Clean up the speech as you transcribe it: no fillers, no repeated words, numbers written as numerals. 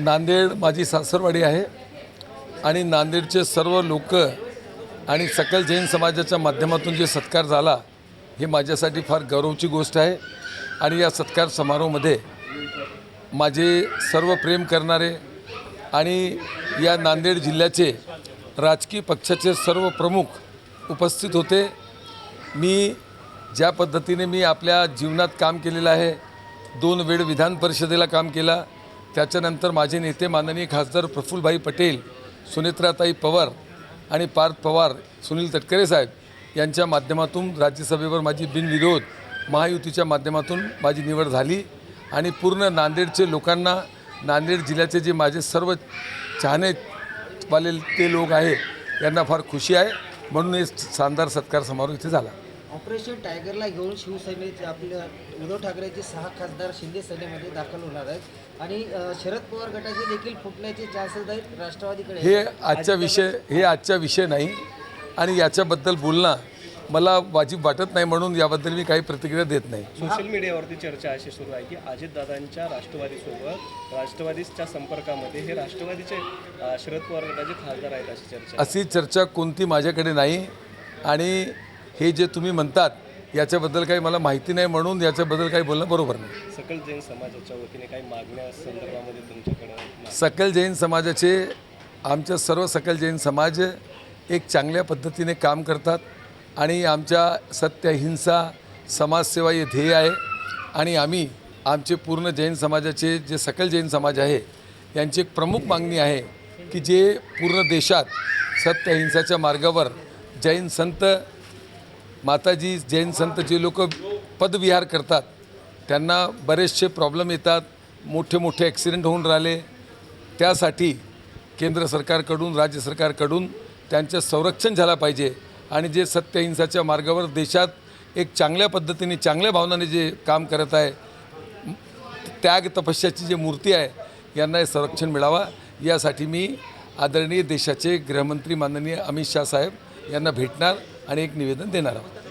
नांदेड माझी सासरवाडी आहे आणि नांदेडचे सर्व लोक आणि सकल जैन समाजाच्या माध्यमातून जे सत्कार झाला हे माझ्यासाठी फार गौरवची गोष्ट आहे। आणि या सत्कार समारोहामध्ये माझे सर्व प्रेम करणारे आणि या नांदेड जिल्ह्याचे राजकीय पक्षाचे सर्व प्रमुख उपस्थित होते। मी ज्या पद्धतीने मी आपल्या जीवनात काम केलेलं आहे, 2 वेळ विधान परिषदेला काम केला, त्याच्यानंतर माझे नेते माननीय खासदार प्रफुल्लभाई पटेल, सुनेत्राताई पवार आणि पार्थ पवार, सुनील तटकरे साहेब यांच्या माध्यमातून राज्यसभेवर माझी बिनविरोध महायुतीच्या माध्यमातून माझी निवड झाली। आणि पूर्ण नांदेडचे लोकांना, नांदेड जिल्ह्याचे जे माझे सर्व चाहनेवाले ते लोक आहे यांना फार खुशी आहे, म्हणून हे शानदार सत्कार समारोह इथे झाला। ऑपरेशन टायगरला घेऊन शिवसेनेचे आपले उद्धव ठाकरेचे 6 खासदार शिंदे सेनेमध्ये दाखल होणार आहेत आणि शरद पवार गटाचे देखील फुटण्याचे चान्सेस आहेत राष्ट्रवादीकडे। हे आजचा विषय नाही आणि याच्याबद्दल बोलणं मला वाजिब वाटत नाही, म्हणून याबद्दल मी काही प्रतिक्रिया देत नाही। सोशल मीडियावरती चर्चा अशी सुरू आहे की अजितदादांच्या राष्ट्रवादीच्या संपर्कामध्ये हे राष्ट्रवादीचे शरद पवार गटाचे खासदार आहेत अशी चर्चा। अशी चर्चा कोणती माझ्याकडे नाही आणि हे जे तुम्ही म्हणतात याच्याबद्दल काही मला माहिती नाही, म्हणून याच्याबद्दल काही बोलणं बरोबर नाही। सकल जैन समाजाच्या वतीने काही मागण्या संदर्भामध्ये तुमच्याकडे? सकल जैन समाजाचे, आमच्या सर्व सकल जैन समाज एक चांगल्या पद्धतीने काम करतात आणि आमच्या सत्य अहिंसा समाजसेवा हे ध्येय आहे। आणि आम्ही आमचे पूर्ण जैन समाजाचे जे सकल जैन समाज आहे यांची एक प्रमुख मागणी आहे की जे पूर्ण देशात सत्य अहिंसाच्या मार्गावर जैन संत, माताजी जैन संत जे लोक पदविहार करतात त्यांना बरेचसे प्रॉब्लेम येतात, मोठे मोठे ॲक्सिडेंट होऊन राहिले, त्यासाठी केंद्र सरकारकडून, राज्य सरकारकडून त्यांचं संरक्षण झालं पाहिजे। आणि जे सत्य अहिंसाच्या मार्गावर देशात एक चांगल्या पद्धतीने, चांगल्या भावनाने जे काम करत आहे, त्याग तपस्याची जी मूर्ती आहे, यांना हे संरक्षण मिळावा यासाठी मी आदरणीय देशाचे गृहमंत्री माननीय अमित शाह साहेब यांना भेटणार आणि एक निवेदन देणार आहोत।